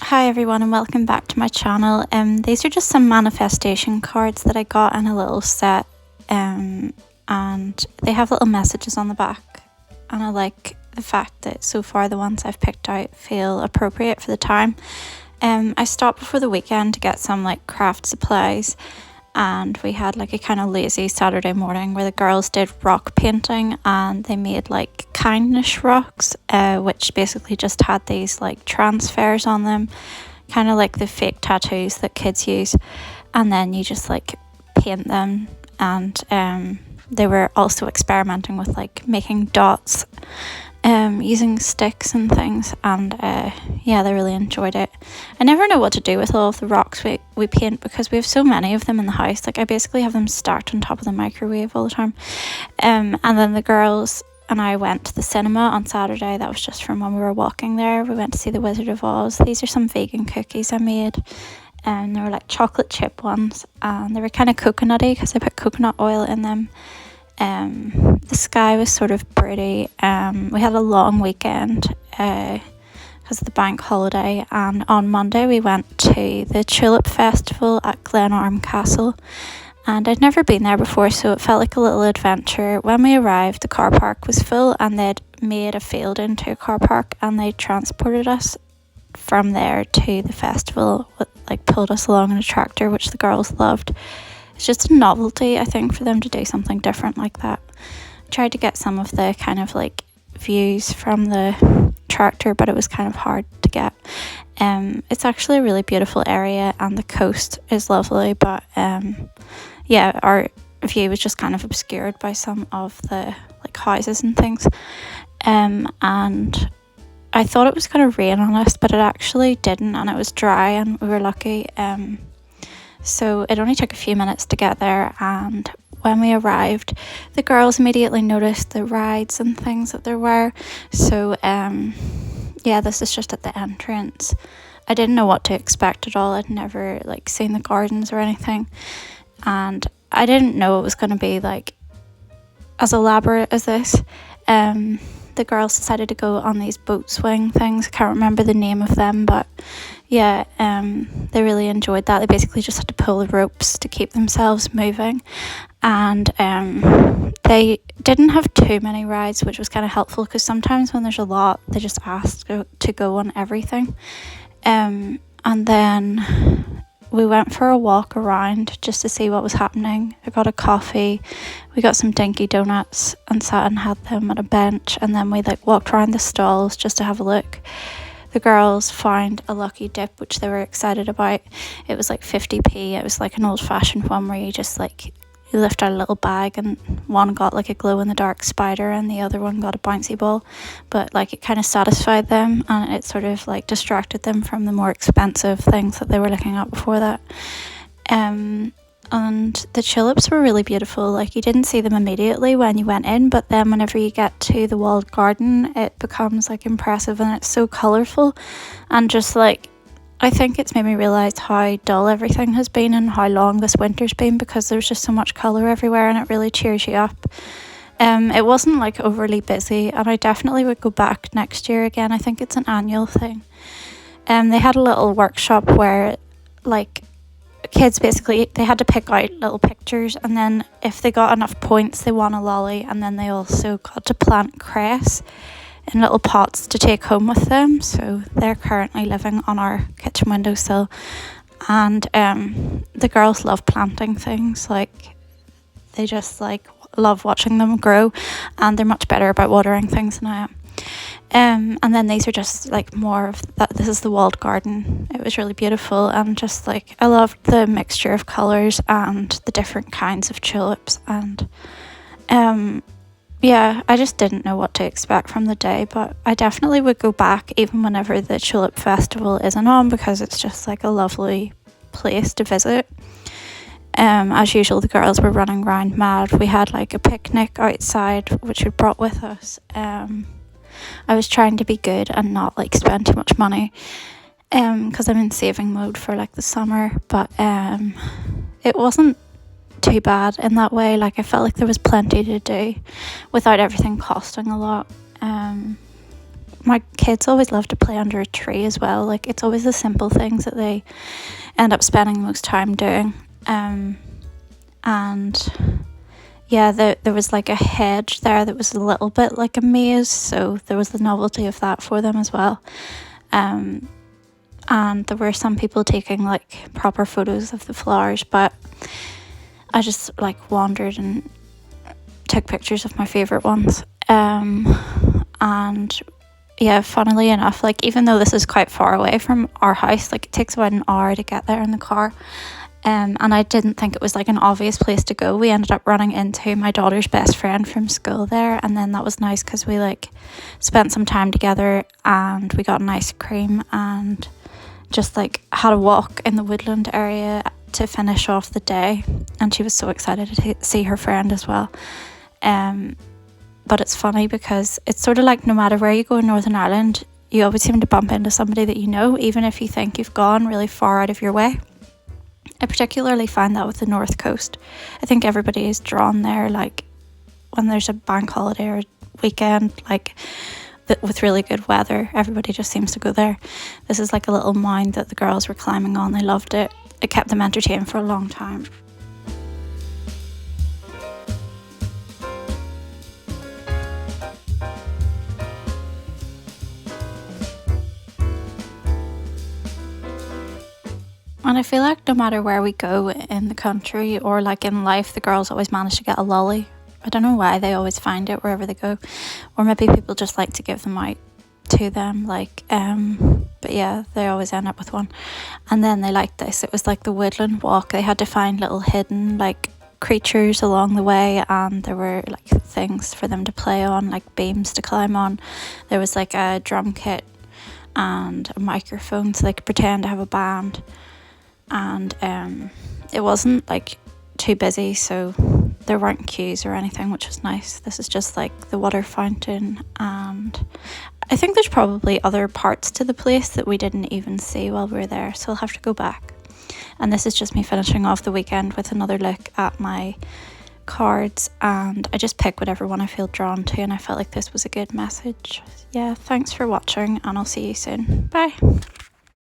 Hi everyone and welcome back to my channel. These are just some manifestation cards that I got in a little set, and they have little messages on the back, and I like the fact that so far the ones I've picked out feel appropriate for the time. I stopped before the weekend to get some like craft supplies, and we had like a kind of lazy Saturday morning where the girls did rock painting, and they made like kindness rocks, which basically just had these like transfers on them, kind of like the fake tattoos that kids use, and then you just like paint them. And they were also experimenting with like making dots using sticks and things, and yeah, they really enjoyed it. I never know what to do with all of the rocks we paint because we have so many of them in the house. Like I basically have them stacked on top of the microwave all the time. And then the girls and I went to the cinema on Saturday. That was just from when we were walking there. We went to see The Wizard of Oz. These are some vegan cookies I made, and they were like chocolate chip ones, and they were kind of coconutty because I put coconut oil in them. The sky was sort of pretty. We had a long weekend because of the bank holiday, and on Monday we went to the Tulip festival at Glenarm Castle, and I'd never been there before, so it felt like a little adventure. When we arrived, the car park was full, and they'd made a field into a car park, and they transported us from there to the festival, like pulled us along in a tractor, which the girls loved. It's just a novelty, I think, for them to do something different like that. I tried to get some of the kind of like views from the tractor, but it was kind of hard to get. It's actually a really beautiful area, and the coast is lovely, but yeah, our view was just kind of obscured by some of the like houses and things. And I thought it was going to rain on us, but it actually didn't, and it was dry, and we were lucky. So it only took a few minutes to get there, and when we arrived, the girls immediately noticed the rides and things that there were. So yeah, this is just at the entrance. I didn't know what to expect at all. I'd never like seen the gardens or anything, and I didn't know it was going to be like as elaborate as this. The girls decided to go on these boat swing things. I can't remember the name of them, but yeah, they really enjoyed that. They basically just had to pull the ropes to keep themselves moving, and they didn't have too many rides, which was kind of helpful because sometimes when there's a lot, they just ask to go on everything. And then we went for a walk around just to see what was happening. I got a coffee, we got some dinky donuts and sat and had them at a bench, and then we like walked around the stalls just to have a look. The girls found a lucky dip, which they were excited about. It was like 50p. It was like an old-fashioned one where you just like you lift out a little bag, and one got like a glow-in-the-dark spider and the other one got a bouncy ball, but like it kind of satisfied them, and it sort of like distracted them from the more expensive things that they were looking at before that. And the tulips were really beautiful. Like you didn't see them immediately when you went in, but then whenever you get to the walled garden, it becomes like impressive, and it's so colourful, and just like I think it's made me realise how dull everything has been and how long this winter's been, because there's just so much colour everywhere, and it really cheers you up. It wasn't like overly busy, and I definitely would go back next year again. I think it's an annual thing. They had a little workshop where like kids basically they had to pick out little pictures, and then if they got enough points they won a lolly, and then they also got to plant cress in little pots to take home with them. So they're currently living on our kitchen windowsill, and the girls love planting things. Like they just like love watching them grow, and they're much better about watering things than I am. And then these are just like more of that. This is the walled garden. It was really beautiful, and just like I loved the mixture of colours and the different kinds of tulips, and yeah, I just didn't know what to expect from the day, but I definitely would go back even whenever the Tulip Festival isn't on, because it's just like a lovely place to visit. As usual, the girls were running around mad. We had like a picnic outside, which we brought with us. I was trying to be good and not like spend too much money, because I'm in saving mode for like the summer, but it wasn't too bad in that way. Like I felt like there was plenty to do without everything costing a lot. My kids always love to play under a tree as well. Like it's always the simple things that they end up spending the most time doing. And yeah, there was like a hedge there that was a little bit like a maze, so there was the novelty of that for them as well. And there were some people taking like proper photos of the flowers, but I just like wandered and took pictures of my favourite ones. And yeah, funnily enough, like even though this is quite far away from our house, like it takes about an hour to get there in the car. And I didn't think it was like an obvious place to go. We ended up running into my daughter's best friend from school there, and then that was nice because we like spent some time together and we got an ice cream and just like had a walk in the woodland area to finish off the day. And she was so excited to see her friend as well. But it's funny because it's sort of like no matter where you go in Northern Ireland, you always seem to bump into somebody that you know, even if you think you've gone really far out of your way. I particularly find that with the North Coast. I think everybody is drawn there, like when there's a bank holiday or weekend, like with really good weather, everybody just seems to go there. This is like a little mound that the girls were climbing on. They loved it. It kept them entertained for a long time. And I feel like no matter where we go in the country or like in life, the girls always manage to get a lolly. I don't know why, they always find it wherever they go. Or maybe people just like to give them out to them, like but yeah, they always end up with one. And then they liked this. It was like the woodland walk. They had to find little hidden like creatures along the way, and there were like things for them to play on, like beams to climb on. There was like a drum kit and a microphone so they could pretend to have a band. And it wasn't like too busy, so there weren't queues or anything, which was nice. This is just like the water fountain, and I think there's probably other parts to the place that we didn't even see while we were there, so I'll have to go back. And this is just me finishing off the weekend with another look at my cards, and I just pick whatever one I feel drawn to, and I felt like this was a good message. Yeah, thanks for watching, and I'll see you soon. Bye.